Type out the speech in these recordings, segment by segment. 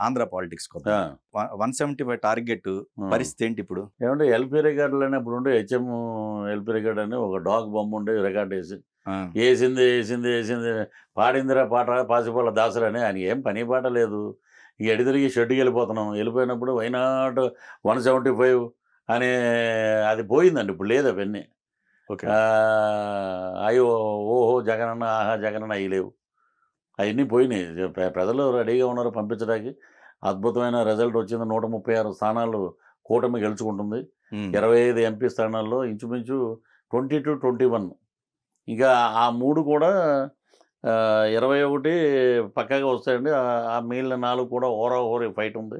Andhra politics కొద్ది 175 target పరిస్థితి ఏంటి ఇప్పుడు? ఏమంటే ఎల్పీ రికార్డులు అనేప్పుడు ఉండే హెచ్ఎం ఎల్పీ రికార్డు అని ఒక డాగ్ బొమ్మ ఉండే రికార్డు వేసి వేసింది వేసింది వేసింది పాడిందిరా పాట పాసిపోళ్ళ దాసరని ఆయన ఏం పని పాట లేదు. ఇక ఎడి తిరిగి షెడ్కి వెళ్ళిపోతున్నాం. వెళ్ళిపోయినప్పుడు వైనాట్ 175 అనే అది పోయిందండి. ఇప్పుడు లేదు అవన్నీ. అయ్యో ఓహో జగనన్న ఆహా జగనన్న అవి లేవు, అవన్నీ పోయినాయి. ప్రజలు రెడీగా ఉన్నారు పంపించడానికి. అద్భుతమైన రిజల్ట్ వచ్చింది. 136 స్థానాలు కూటమి గెలుచుకుంటుంది. 25 ఎంపీ స్థానాల్లో ఇంచుమించు 20-21. ఇంకా ఆ 3 కూడా 21 పక్కాగా వస్తాయండి. ఆ మిగిలిన 4 కూడా ఓవర్ ఫైట్ ఉంది.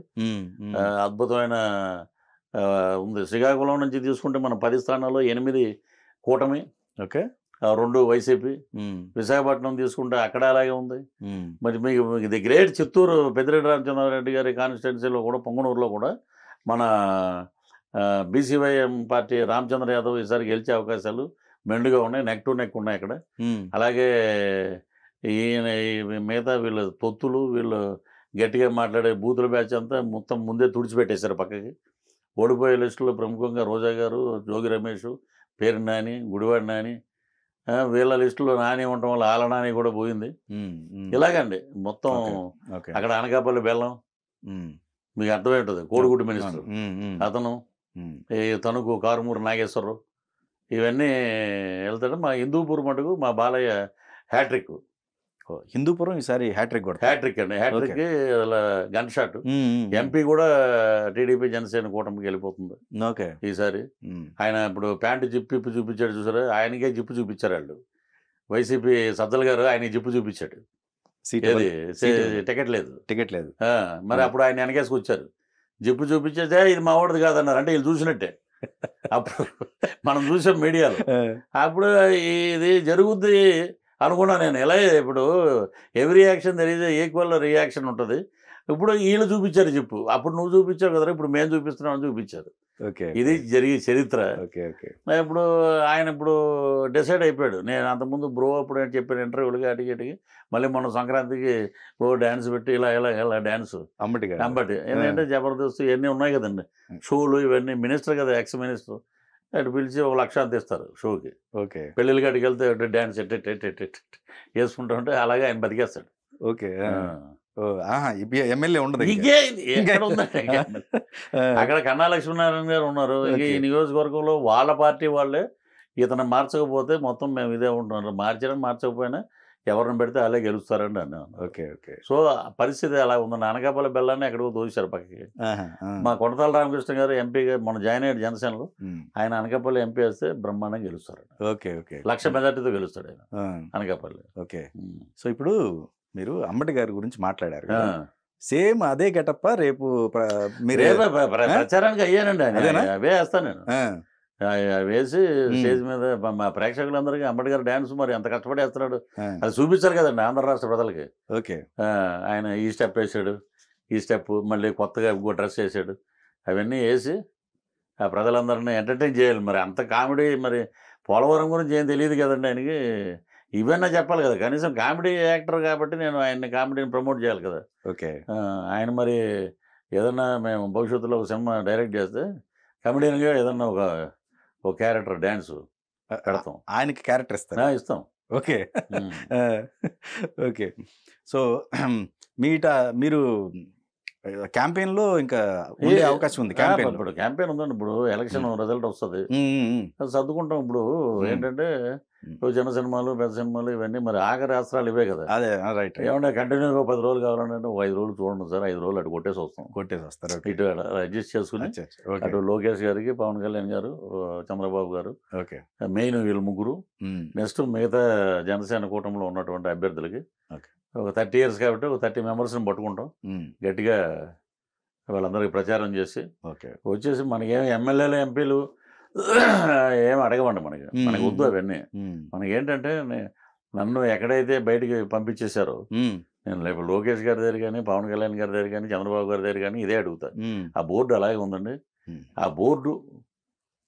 అద్భుతమైన ఉంది. శ్రీకాకుళం నుంచి తీసుకుంటే మనం 10 స్థానాల్లో 8 కూటమి, 2 వైసీపీ. విశాఖపట్నం తీసుకుంటే అక్కడ అలాగే ఉంది. మరి మీకు ది గ్రేట్ చిత్తూరు పెద్దిరెడ్డి రామచంద్రారెడ్డి గారి కాన్స్టిట్యున్సీలో కూడా పొంగనూరులో కూడా మన బీసీవైఎం పార్టీ రామచంద్ర యాదవ్ ఈసారి గెలిచే అవకాశాలు మెండుగా ఉన్నాయి. నెక్ టు నెక్ ఉన్నాయి అక్కడ. అలాగే ఈయన మిగతా వీళ్ళు తొత్తులు వీళ్ళు గట్టిగా మాట్లాడే బూతుల బ్యాచ్ అంతా మొత్తం ముందే తుడిచిపెట్టేశారు పక్కకి. ఓడిపోయే లిస్టులో ప్రముఖంగా రోజా గారు, జోగి రమేష్, పేరు నాని, గుడివాడి నాని, వీళ్ళ లిస్టులో నాని ఉండటం వల్ల ఆల నాని కూడా పోయింది. ఇలాగండి మొత్తం. అక్కడ అనకాపల్లి బెల్లం మీకు అర్థమై ఉంటుంది. కోడిగుడ్డు మినిస్టర్ అతను, తణుకు కారుమూరు నాగేశ్వరరావు, ఇవన్నీ వెళ్తాడు. మా హిందూపూర్ మటుకు మా బాలయ్య హ్యాట్రిక్. హిందూపురం ఈసారి హ్యాట్రిక్ అండి. Hattrick gun shot. ఎంపీ కూడా టీడీపీ జనసేన కూటమికి వెళ్ళిపోతుంది ఈసారి. ఆయన ఇప్పుడు ప్యాంటు జిప్పు చూపించాడు చూసారా, ఆయనకే జిప్పు చూపించారు వాళ్ళు. వైసీపీ సజ్జల గారు ఆయన జిప్పు చూపించాడు. టికెట్ లేదు. మరి అప్పుడు ఆయన వెనకేసుకొచ్చారు. జిప్పు చూపించేదే ఇది మా వాడిది కాదన్నారు. అంటే వీళ్ళు చూసినట్టే. అప్పుడు మనం చూసాం మీడియాలో. అప్పుడు ఇది జరుగుద్ది అనుకున్నా నేను. ఎలా ఇప్పుడు every action there is equal reaction ఉంటుంది. ఇప్పుడు వీళ్ళు చూపించారు జిప్పు. అప్పుడు నువ్వు చూపించావు కదా, ఇప్పుడు మేము చూపిస్తున్నామని చూపించారు. ఇది జరిగే చరిత్ర. ఇప్పుడు ఆయన ఇప్పుడు డిసైడ్ అయిపోయాడు. నేను అంతకుముందు బ్రో అప్పుడు అని చెప్పాను ఇంటర్వ్యూలకి అటుకి. మళ్ళీ మొన్న సంక్రాంతికి డ్యాన్స్ పెట్టి ఇలా డ్యాన్స్ అంబటి. ఏంటంటే జబర్దస్త్ ఇవన్నీ ఉన్నాయి కదండి షోలు. ఇవన్నీ మినిస్టర్ కదా, ఎక్స్ మినిస్టర్. అటు పిలిచి 1 లక్ష అంత ఇస్తారు షోకి. పెళ్ళిళ్ళకి అటుకి వెళ్తే డ్యాన్స్ వేసుకుంటా ఉంటే అలాగే ఆయన బతికేస్తాడు. ఎమ్మెల్యే ఉండదు అక్కడ. కన్నా లక్ష్మీనారాయణ గారు ఉన్నారు. ఈ నియోజకవర్గంలో వాళ్ళ పార్టీ వాళ్ళే ఇతను మార్చకపోతే మొత్తం మేము ఇదే ఉంటున్నారు. మార్చకపోయినా ఎవరిని పెడితే అలాగే గెలుస్తారండి అన్నాను. సో పరిస్థితి అలా ఉంది. అనకాపల్లి బెల్లాన్ని ఎక్కడికో దోశారు పక్కకి. మా కొడతాల రామకృష్ణ గారు ఎంపీగా మొన్న జాయిన్ అయ్యాడు జనసేనలో. ఆయన అనకాపల్లి ఎంపీ వేస్తే బ్రహ్మాండంగా గెలుస్తారు. 1 లక్ష మెజార్టీతో గెలుస్తాడు ఆయన అనకాపల్లి. సో ఇప్పుడు మీరు అంబటి గారి గురించి మాట్లాడారు. సేమ్ అదే గెటప్ప రేపు ప్రచారానికి అయ్యానండి. అవే వేస్తాను నేను. వేసి స్టేజ్ మీద మా ప్రేక్షకులందరికీ అంబటి గారు డ్యాన్స్ మరి ఎంత కష్టపడి వేస్తున్నాడు అది చూపించారు కదండి ఆంధ్ర రాష్ట్ర ప్రజలకి. ఆయన ఈ స్టెప్ వేసాడు, ఈ స్టెప్ మళ్ళీ కొత్తగా ఇంకో డ్రెస్ వేసాడు. అవన్నీ వేసి ఆ ప్రజలందరినీ ఎంటర్టైన్ చేయాలి. మరి అంత కామెడీ, మరి పోలవరం గురించి ఏం తెలియదు కదండి ఆయనకి. ఇవన్నీ చెప్పాలి కదా. కనీసం కామెడీ యాక్టర్ కాబట్టి నేను ఆయన్ని కామెడీని ప్రమోట్ చేయాలి కదా. ఆయన మరి ఏదన్నా మేము భవిష్యత్తులో ఒక సినిమా డైరెక్ట్ చేస్తే కమెడియన్గా ఏదన్నా ఒక క్యారెక్టర్ డ్యాన్స్ పెడతాం. ఆయనకి క్యారెక్టర్ ఇస్తాం. ఓకే. సో మీరు క్యాంపెయిన్ లో ఇంకా ఉండే అవకాశం ఉంది. ఇప్పుడు క్యాంపెయిన్ ఉందండి. ఇప్పుడు ఎలక్షన్ రిజల్ట్ వస్తుంది, సర్దుకుంటాం. ఇప్పుడు ఏంటంటే చిన్న సినిమాలు, పెద్ద సినిమాలు ఇవన్నీ మరి ఆఖరి అస్త్రాలు ఇవే కదా. అదే రైట్. ఏమంటే కంటిన్యూగా 10 రోజులు కావాలంటే 5 రోజులు చూడండి సార్. 5 రోజులు అటు కొట్టేసి వస్తారు. ఇటు అడ్జస్ట్ చేసుకుని అటు లోకేష్ గారికి, పవన్ కళ్యాణ్ గారు, చంద్రబాబు గారు మెయిన్ వీళ్ళు ముగ్గురు. నెక్స్ట్ మిగతా జనసేన కూటమిలో ఉన్నటువంటి అభ్యర్థులకి ఒక 30 years కాబట్టి ఒక 30 మెంబర్స్ని పట్టుకుంటాం. గట్టిగా వాళ్ళందరికీ ప్రచారం చేసి వచ్చేసి మనకేం ఎమ్మెల్యేలు, ఎంపీలు ఏం అడగమండి. మనకి వద్దు అవన్నీ. మనకి ఏంటంటే నన్ను ఎక్కడైతే బయటికి పంపించేశారో నేను లేకపోతే లోకేష్ గారి దగ్గర కానీ, పవన్ కళ్యాణ్ గారి దగ్గర కానీ, చంద్రబాబు గారి దగ్గర కానీ ఇదే అడుగుతా. ఆ బోర్డు అలాగే ఉందండి. ఆ బోర్డు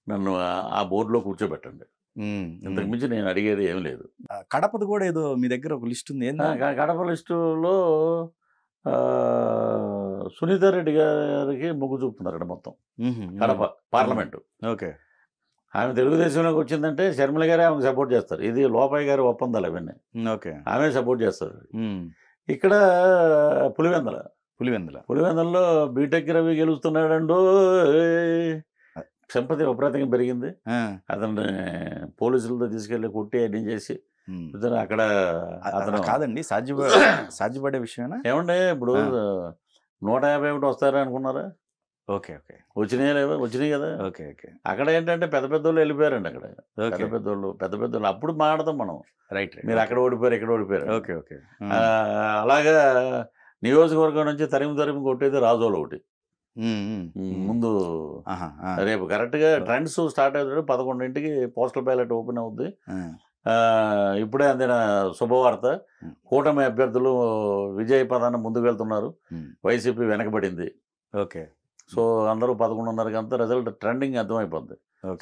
నన్ను ఆ బోర్డులో కూర్చోబెట్టండి. ఇంతకు మించి నేను అడిగేది ఏం లేదు. కడపది కూడా ఏదో మీ దగ్గర ఒక లిస్ట్ ఉంది. కడప లిస్టులో సునీతారెడ్డి గారికి మొగ్గు చూపుతున్నారు ఇక్కడ మొత్తం కడప పార్లమెంటు. ఓకే. ఆమె తెలుగుదేశంలోకి వచ్చిందంటే షర్మిల గారే ఆమెకు సపోర్ట్ చేస్తారు. ఇది లోపాయి గారి ఒప్పందాలు అవన్నీ. ఓకే. ఆమె సపోర్ట్ చేస్తారు. ఇక్కడ పులివెందల పులివెందల్లో బీటెక్ రవి గెలుస్తున్నాడండో. సంపత్తి విపరీతంగా పెరిగింది. అతన్ని పోలీసులతో తీసుకెళ్లి కొట్టి అన్ని చేసి అక్కడ అతను కాదండి సాధ్యపడే విషయమేనా ఏమండి? ఇప్పుడు 151 వస్తారా అనుకున్నారా? ఓకే. ఓకే. వచ్చినాయి కదా. ఓకే. ఓకే. అక్కడ ఏంటంటే పెద్ద పెద్దోళ్ళు వెళ్ళిపోయారండి. అక్కడ పెద్ద పెద్దోళ్ళు అప్పుడు మాట్లాడతాం మనం. రైట్. మీరు అక్కడ ఓడిపోయారు, ఇక్కడ ఓడిపోయారు. ఓకే. ఓకే. అలాగా నియోజకవర్గం నుంచి తరిమి కొట్టేది రాజోలు ఒకటి. ముందు రేపు కరెక్ట్గా ట్రెండ్స్ స్టార్ట్ అవుతాడు. 11ంటికి పోస్టల్ బ్యాలెట్ ఓపెన్ అవుద్ది. ఇప్పుడే అందిన శుభవార్త, కూటమి అభ్యర్థులు విజయ పదాన్ని ముందుకు వెళ్తున్నారు. వైసీపీ వెనకబడింది. ఓకే. సో అందరూ 11:30కి అంతా రిజల్ట్ ట్రెండింగ్ అర్థమైపోద్ది.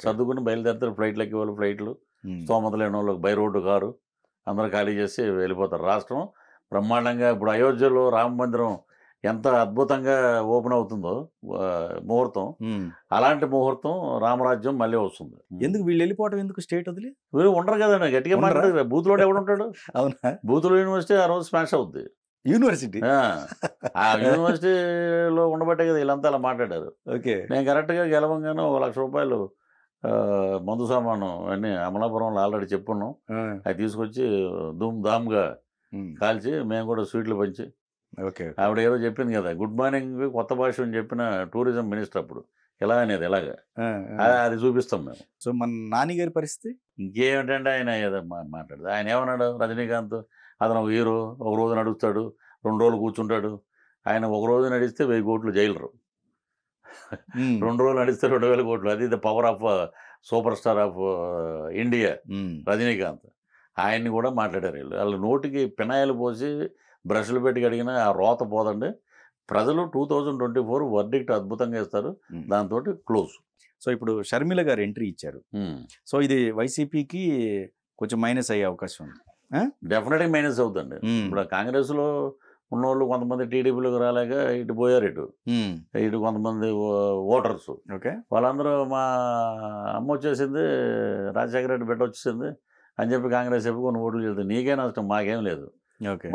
సర్దుకుని బయలుదేరుతారు. ఫ్లైట్లు ఎక్కి వాళ్ళు ఫ్లైట్లు, స్తోమత లేని వాళ్ళకి బై రోడ్డు కారు, అందరూ ఖాళీ చేసి వెళ్ళిపోతారు. రాష్ట్రం బ్రహ్మాండంగా ఇప్పుడు అయోధ్యలో రామ మందిరం ఎంత అద్భుతంగా ఓపెన్ అవుతుందో ముహూర్తం, అలాంటి ముహూర్తం రామరాజ్యం మళ్ళీ వస్తుంది. ఎందుకు వీళ్ళు వెళ్ళిపోవటం? ఎందుకు స్టేట్ వదిలి? వీళ్ళు ఉండరు కదండి. గట్టిగా మాట్లాడారు. బూత్లో ఎవడుంటాడు? అవునా? బూత్లో యూనివర్సిటీ ఆ రోజు స్మాష్ అవుద్ది. యూనివర్సిటీ ఆ యూనివర్సిటీలో ఉండబట్టే కదా వీళ్ళంతా అలా మాట్లాడారు. ఓకే. నేను కరెక్ట్గా గెలవంగానే ₹1,00,000 మందు సామాను అన్నీ అమలాపురంలో ఆల్రెడీ చెప్పున్నాం. అది తీసుకొచ్చి ధూమ్ ధామ్గా కాల్చి మేము కూడా స్వీట్లు పంచి. ఓకే. ఆవిడ ఏదో చెప్పింది కదా, గుడ్ మార్నింగ్ కొత్త భాష అని చెప్పిన టూరిజం మినిస్టర్ అప్పుడు ఎలా అనేది ఎలాగా అది చూపిస్తాం మేము. సో మన నాని గారి పరిస్థితి ఇంకేమిటంటే ఆయన ఏదో మాట్లాడదు. ఆయన ఏమన్నాడు? రజనీకాంత్ అతను ఒక హీరో, ఒక రోజు నడుస్తాడు, 2 రోజులు కూర్చుంటాడు. ఆయన ఒక రోజు నడిస్తే 1000 కోట్లు జైలరు, 2 రోజులు నడిస్తే 2000 కోట్లు. అది the power of super star of India Rajinikanth. ఆయన్ని కూడా మాట్లాడారు వీళ్ళు. వాళ్ళ నోటికి పినాయిలు పోసి బ్రష్లు పెట్టి అడిగినా ఆ రోత పోదండి. ప్రజలు 2024 వర్డిక్ట్ అద్భుతంగా ఇస్తారు. దాంతో క్లోజ్. సో ఇప్పుడు షర్మిల గారు ఎంట్రీ ఇచ్చారు. సో ఇది వైసీపీకి కొంచెం మైనస్ అయ్యే అవకాశం ఉంది. డెఫినెట్గా మైనస్ అవుతుంది. ఇప్పుడు కాంగ్రెస్లో ఉన్నోళ్ళు కొంతమంది టీడీపీలోకి రాలేక ఇటు పోయారు. ఇటు కొంతమంది ఓటర్స్. ఓకే. వాళ్ళందరూ మా అమ్మ వచ్చేసింది, రాజశేఖర రెడ్డి బిడ్డ వచ్చేసింది అని చెప్పి కాంగ్రెస్ చెప్పి కొన్ని ఓట్లు చెల్తాయి. నీకే నష్టం, మాకేం లేదు.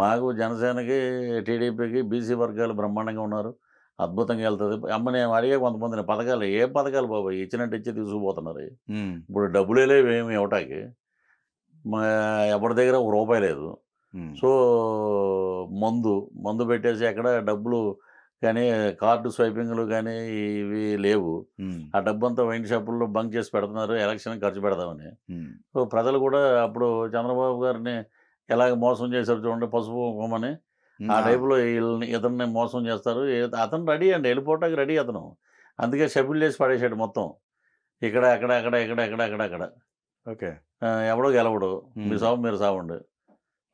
మాకు జనసేనకి టీడీపీకి బీసీ వర్గాలు బ్రహ్మాండంగా ఉన్నారు, అద్భుతంగా వెళ్తుంది. అమ్మ నేను అడిగే కొంతమందిని పథకాలు, ఏ పథకాలు బాబు ఇచ్చినట్టు ఇచ్చి తీసుకుపోతున్నారు. ఇప్పుడు డబ్బులే లేవు ఏమి ఇవ్వటానికి. ఎవరి దగ్గర ₹1 లేదు. సో మందు పెట్టేసి ఎక్కడ డబ్బులు కానీ కార్డు స్వైపింగ్లు కానీ ఇవి లేవు. ఆ డబ్బంతా వైన్ షాపుల్లో బంక్ చేసి పెడుతున్నారు ఎలక్షన్ ఖర్చు పెడదామని. సో ప్రజలు కూడా అప్పుడు చంద్రబాబు గారిని ఎలాగ మోసం చేశారు చూడండి, పసుపు కుంకుమని. ఆ టైపులో ఇతన్ని మోసం చేస్తారు. అతను రెడీ అండి, వెళ్ళిపోవటానికి రెడీ అతను. అందుకే షెడ్యూల్ చేసి పడేసాడు మొత్తం. ఇక్కడ అక్కడ అక్కడ ఇక్కడ అక్కడ అక్కడ అక్కడ ఓకే. ఎవడో గెలవడు, మీ సాగు మీరు సావండి,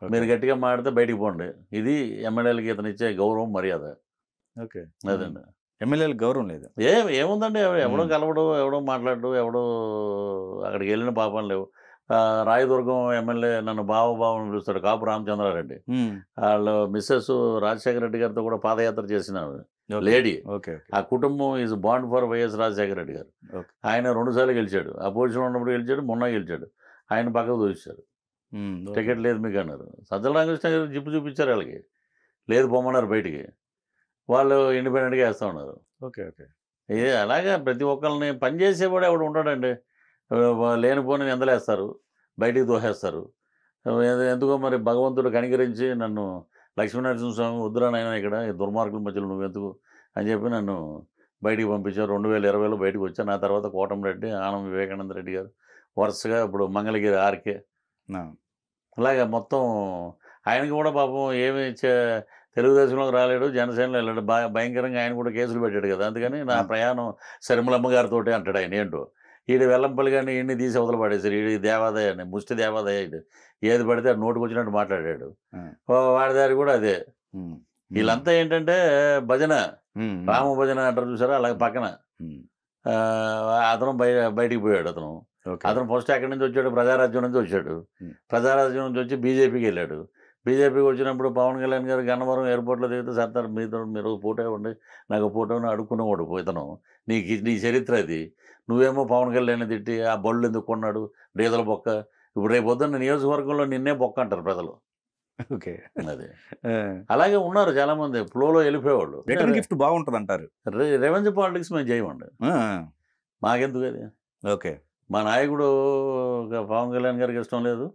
మీరు గట్టిగా మాడితే బయటికి పోండి. ఇది ఎమ్మెల్యేలకి ఇతను ఇచ్చే గౌరవం, మర్యాద. ఓకే. అదండి. ఎమ్మెల్యేలకు గౌరవం లేదు. ఏముందండి, ఎవడో కలవడు, ఎవడో మాట్లాడు, ఎవడో అక్కడికి వెళ్ళిన పాపం లేవు. రాయదుర్గం ఎమ్మెల్యే నన్ను బావని పిలుస్తాడు, కాపు రామచంద్రారెడ్డి. వాళ్ళు మిస్సెస్ రాజశేఖర రెడ్డి గారితో కూడా పాదయాత్ర చేసిన లేడీ. ఆ కుటుంబం is bond for YS Rajasekhara Reddy గారు. ఆయన 2 సార్లు గెలిచాడు, అపోజిషన్ ఉన్నప్పుడు గెలిచాడు, మొన్న గెలిచాడు. ఆయన పక్కకు దూచారు, టికెట్ లేదు మీకు అన్నారు. సజ్జల రామకృష్ణ గారు జిప్పు చూపించారు వాళ్ళకి, లేదు పొమ్మన్నారు బయటికి. వాళ్ళు ఇండిపెండెంట్గా వేస్తూ ఉన్నారు. ఓకే. ఓకే. అలాగా ప్రతి ఒక్కరిని పనిచేసేవాడు ఎవడు ఉంటాడండి. లేనిపోని నిందలేస్తారు, బయటికి దోహేస్తారు. ఎందుకో మరి భగవంతుడు కనికరించి నన్ను లక్ష్మీనరసింహ స్వామి వద్దురానైనా ఇక్కడ ఈ దుర్మార్గుల మధ్యలో నువ్వెందుకు అని చెప్పి నన్ను బయటికి పంపించారు. 2020లో బయటకు వచ్చాను. ఆ తర్వాత కోటంరెడ్డి, ఆనం వివేకానంద రెడ్డి గారు, వరుసగా ఇప్పుడు మంగళగిరి ఆర్కే, అలాగే మొత్తం ఆయనకి కూడా పాపం ఏమి తెలుగుదేశంలోకి రాలేడు, జనసేనలో వెళ్ళాడు. భయంకరంగా ఆయన కూడా కేసులు పెట్టాడు కదా. అందుకని నా ప్రయాణం శర్మలమ్మ గారితో అంటాడు ఆయన. ఏంటో ఈడు వెల్లంపల్లి కానీ ఈయన్ని తీసి అవతల పడేసారు. ఈ దేవాదాయాన్ని, ముష్టి దేవాదాయ, ఏది పడితే అది నోటుకు వచ్చినట్టు మాట్లాడాడు. వాడి దారి కూడా అదే. వీళ్ళంతా ఏంటంటే భజన, రామ భజన అంటారు చూసారా, అలాగే పక్కన అతను బయటికి పోయాడు. అతను ఫస్ట్ ఎక్కడి నుంచి వచ్చాడు, ప్రజారాజ్యం నుంచి వచ్చాడు. ప్రజారాజ్యం నుంచి వచ్చి బీజేపీకి వెళ్ళాడు. బీజేపీకి వచ్చినప్పుడు పవన్ కళ్యాణ్ గారు గన్నవరం ఎయిర్పోర్ట్లో దిగితే సర్దార్ మీతో మీరు ఫోటో ఇవ్వండి, నాకు ఫోటోని అడుక్కునేవాడు పోతాను. నీ చరిత్ర అది. నువ్వేమో పవన్ కళ్యాణ్ తిట్టి ఆ బళ్ళు ఎందుకు కొన్నాడు, డీజల్ బొక్క. ఇప్పుడు రేపు పొద్దున్న నియోజకవర్గంలో నిన్నే బొక్క అంటారు ప్రజలు. ఓకే. అది అలాగే ఉన్నారు చాలామంది ఫ్లోలో వెళ్ళిపోయేవాళ్ళు. రిటర్న్ గిఫ్ట్ బాగుంటుంది అంటారు. రెవెన్యూ పాలిటిక్స్ మేము చేయమండి, మాకెందుకు అది. ఓకే. మా నాయకుడు పవన్ కళ్యాణ్ గారికి ఇష్టం లేదు,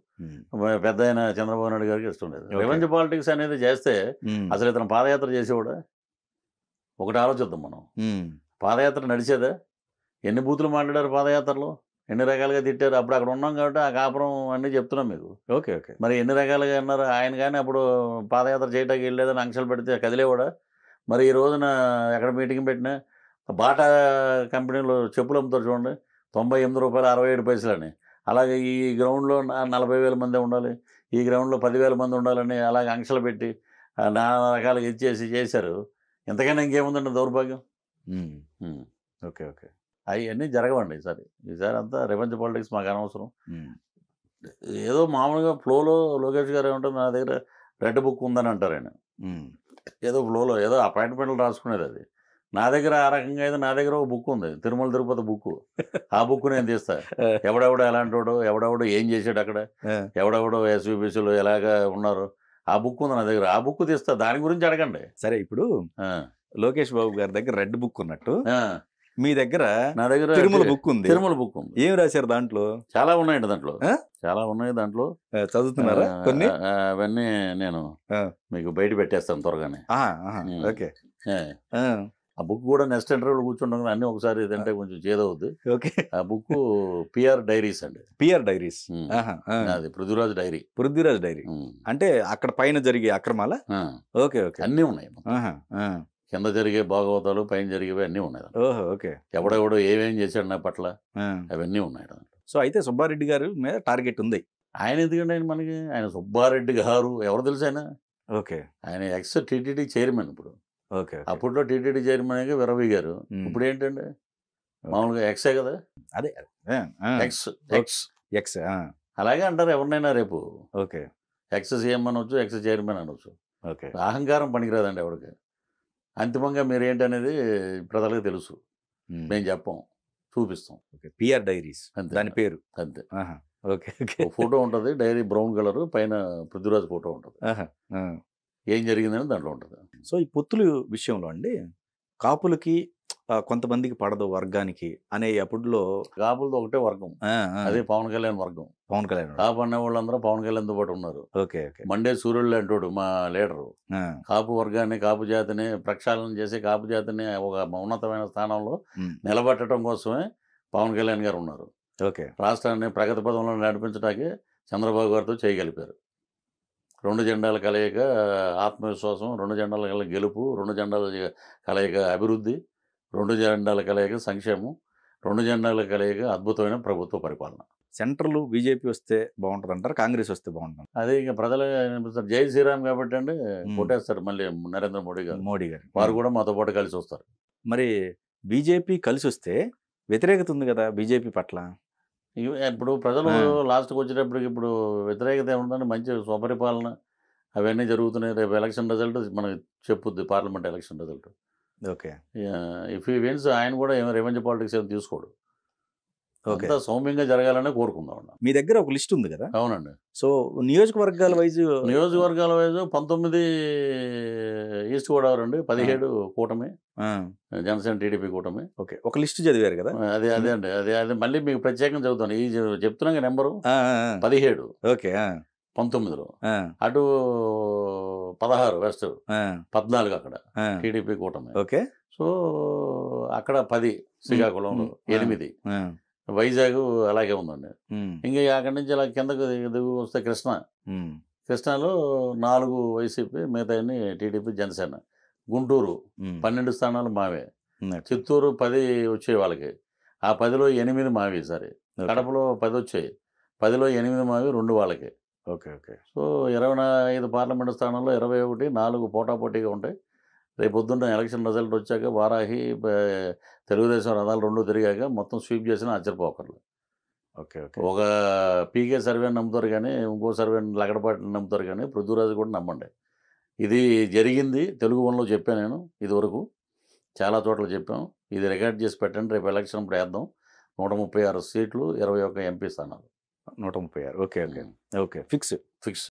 పెద్ద ఆయన చంద్రబాబు నాయుడు గారికి ఇష్టం లేదు. రెవెన్యూ పాలిటిక్స్ అనేది చేస్తే అసలు ఇతను పాదయాత్ర చేసేవాడా? ఒకటి ఆలోచిద్దాం మనం. పాదయాత్ర నడిచేదా? ఎన్ని బూతులు మాట్లాడారు పాదయాత్రలో, ఎన్ని రకాలుగా తిట్టారు. అప్పుడు అక్కడ ఉన్నాం కాబట్టి ఆ కాపురం అన్నీ చెప్తున్నాం మీకు. ఓకే. ఓకే. మరి ఎన్ని రకాలుగా అన్నారు. ఆయన కానీ అప్పుడు పాదయాత్ర చేయడానికి వెళ్ళేదని ఆంక్షలు పెడితే కదిలేవాడా? మరి ఈ రోజున ఎక్కడ మీటింగ్ పెట్టినా బాటా కంపెనీలో చెప్పులు అమ్ముతారు చూడండి, ₹98.67 అలాగే ఈ గ్రౌండ్లో 40,000 మంది ఉండాలి, ఈ గ్రౌండ్లో 10,000 మంది ఉండాలని అలాగే ఆంక్షలు పెట్టి నానా రకాలుగా ఇచ్చేసి చేశారు. ఎంతకైనా ఇంకేముందండి దౌర్భాగ్యం. ఓకే. ఓకే. అవన్నీ జరగవండి ఈసారి అంతా రెవెన్యూ పాలిటిక్స్ మాకు అనవసరం. ఏదో మామూలుగా ఫ్లోలో లోకేష్ గారు ఏమంటారు, నా దగ్గర రెడ్ బుక్ ఉందని అంటారు ఆయన. ఏదో ఫ్లోలో ఏదో అపాయింట్మెంట్లు రాసుకునేది అది. నా దగ్గర ఆ రకంగా అయితే నా దగ్గర ఒక బుక్ ఉంది, తిరుమల తిరుపతి బుక్. ఆ బుక్ నేను తీస్తా. ఎవడెవడో ఎలాంటి ఎవడెవడో ఏం చేశాడు అక్కడ, ఎవడెవడో ఎస్వీబీసీలో ఎలాగా ఉన్నారు, ఆ బుక్ ఉంది నా దగ్గర. ఆ బుక్ తీస్తా, దాని గురించి అడగండి. సరే, ఇప్పుడు లోకేష్ బాబు గారి దగ్గర రెడ్ బుక్ ఉన్నట్టు మీ దగ్గర నా దగ్గర తిరుమల బుక్ ఉంది. తిరుమల బుక్ ఉంది. ఏం రాశారు దాంట్లో? చాలా ఉన్నాయండి దాంట్లో, చాలా ఉన్నాయి దాంట్లో. చదువుతున్నారా కొన్ని? అవన్నీ నేను మీకు బయట పెట్టేస్తాను త్వరగానే. ఓకే. ఆ బుక్ కూడా నెక్స్ట్ ఇంటర్వ్యూలో కూర్చుంటాం కదా, అన్ని ఒకసారి ఇదంటే కొంచెం చేదవుద్ది. ఓకే. ఆ బుక్ పిఆర్ డైరీస్ అండి. పిఆర్ డైరీస్, అది పృథ్వీరాజ్ డైరీ. పృథ్వీరాజ్ డైరీ అంటే అక్కడ పైన జరిగే అక్రమాల. ఓకే. ఓకే. అన్నీ ఉన్నాయి, కింద జరిగే భాగవతాలు, పైన జరిగేవి అన్నీ ఉన్నాయి. ఓహో. ఓకే. ఎవడెవడో ఏమేం చేశాడు నా పట్ల అవన్నీ ఉన్నాయి. సో అయితే సుబ్బారెడ్డి గారు మీద టార్గెట్ ఉంది. ఆయన ఎందుకంటే ఆయన సుబ్బారెడ్డి గారు ఎవరు తెలుసు ఆయన? ఓకే. ఆయన ఎక్స్ టీటీడీ చైర్మన్ ఇప్పుడు. ఓకే. అప్పట్లో టీటీడీ చైర్మన్ విరవి గారు, ఇప్పుడు ఏంటండి మామూలుగా ఎక్సే కదా. అదే ఎక్స్ ఎక్స్ ఎక్స్ అలాగే అంటారు ఎవరినైనా రేపు. ఓకే. ఎక్స్ సీఎం అనొచ్చు, ఎక్స్ చైర్మన్ అనొచ్చు. ఓకే. అహంకారం పనికిరాదండి ఎవరికి. అంతిమంగా మీరు ఏంటనేది ప్రజలకు తెలుసు, మేము చెప్పం, చూపిస్తాం. పిఆర్ డైరీస్ అంతే, దాని పేరు. అంతే. ఓకే. ఫోటో ఉంటుంది, డైరీ బ్రౌన్ కలర్, పైన పృథ్వీరాజ్ ఫోటో ఉంటుంది, ఏం జరిగిందని దాంట్లో ఉంటుంది. సో ఈ పొత్తుల విషయంలో అండి, కాపులకి కొంతమందికి పడదు వర్గానికి అనే అప్పుడులో కాపులతో ఒకటే వర్గం, అదే పవన్ కళ్యాణ్ వర్గం. పవన్ కళ్యాణ్ కాపు అనే వాళ్ళందరూ పవన్ కళ్యాణ్తో పాటు ఉన్నారు. ఓకే. ఓకే. మండే సూర్యుడు అంటాడు మా లీడరు. కాపు వర్గాన్ని, కాపు జాతిని ప్రక్షాళన చేసి కాపు జాతిని ఒక ఉన్నతమైన స్థానంలో నిలబెట్టడం కోసమే పవన్ కళ్యాణ్ గారు ఉన్నారు. ఓకే. రాష్ట్రాన్ని ప్రగతి పదంలో నడిపించడానికి చంద్రబాబు గారితో చేయగలిపారు. 2 జెండాల కలయిక ఆత్మవిశ్వాసం, 2 జెండాల కలయిక గెలుపు, 2 జెండాల కలయిక అభివృద్ధి, 2 జెండాల కలయిక సంక్షేమం, 2 జెండాల కలయిక అద్భుతమైన ప్రభుత్వ పరిపాలన. సెంట్రల్ బీజేపీ వస్తే బాగుంటుంది అంటారు, కాంగ్రెస్ వస్తే బాగుంటుంది? అదే ఇంకా ప్రజలు అనిపిస్తారు, జై శ్రీరామ్ కాబట్టి అండి కొట్టేస్తారు మళ్ళీ నరేంద్ర మోడీ గారు. వారు కూడా మాతో పాటు కలిసి వస్తారు. మరి బీజేపీ కలిసి వస్తే వ్యతిరేకత ఉంది కదా బీజేపీ పట్ల. ఇప్పుడు ప్రజలు లాస్ట్కి వచ్చేటప్పటికి ఇప్పుడు వ్యతిరేకత ఏముందంటే మంచి స్వపరిపాలన అవన్నీ జరుగుతున్నాయి. రేపు ఎలక్షన్ రిజల్ట్ మనకి చెప్పుద్ది, parliament election result. Okay. If he wins ఆయన కూడా ఏమో రెవెన్యూ పాలిటిక్స్ ఏమి తీసుకోడు. ఓకే, సౌమ్యంగా జరగాలని కోరుకుందాం. మీ దగ్గర ఒక లిస్ట్ ఉంది కదా? అవునండి. సో నియోజకవర్గాల వైజ్ 19 ఈస్ట్ గోదావరి అండి, 17 కూటమి, జనసేన టీడీపీ కూటమి. ఓకే, ఒక లిస్ట్ చదివారు కదా? అదే అండి, అదే మళ్ళీ మీకు ప్రత్యేకంగా చదువుతాను. ఈ చెప్తున్నాగా నెంబరు 17. ఓకే. 19లో అటు 16 వెస్ట్, 14 అక్కడ టీడీపీ కూటమి. ఓకే. సో అక్కడ 10 శ్రీకాకుళంలో, 8 వైజాగ్ అలాగే ఉందండి. ఇంకా అక్కడి నుంచి ఇలా కిందకు దిగు వస్తే కృష్ణాలో 4 వైసీపీ, మిగతా టీడీపీ జనసేన. గుంటూరు 12 స్థానాలు మావే. చిత్తూరు 10 వచ్చాయి వాళ్ళకి, ఆ 10లో 8 మావి. సరే, కడపలో 10 వచ్చాయి, 10లో 8 మావి, 2 వాళ్ళకి. ఓకే. ఓకే. సో 25 పార్లమెంటు స్థానాల్లో 21, 4 పోటాపోటీగా ఉంటాయి. రేపు పొద్దున్న ఎలక్షన్ రిజల్ట్ వచ్చాక వారాహి తెలుగుదేశం రథాలు 2 తిరిగాక మొత్తం స్వీప్ చేసిన ఆశ్చర్యపోకర్లు. ఓకే ఓకే ఒక పీకే సర్వేని నమ్ముతారు కానీ ఇంకో సర్వేని లగడపాటిని నమ్ముతారు కానీ పృథ్వీరాజు కూడా నమ్మండి. ఇది జరిగింది తెలుగు వన్లో చెప్పాను నేను ఇదివరకు చాలా చోట్ల చెప్పాం. ఇది రికార్డ్ చేసి పెట్టండి, రేపు ఎలక్షన్ అప్పుడు వేద్దాం. 136 సీట్లు 21 ఎంపీ స్థానాలు 136. ఓకే ఓకే ఉమ్, ఓకే ఫిక్స్. ఫిక్స్.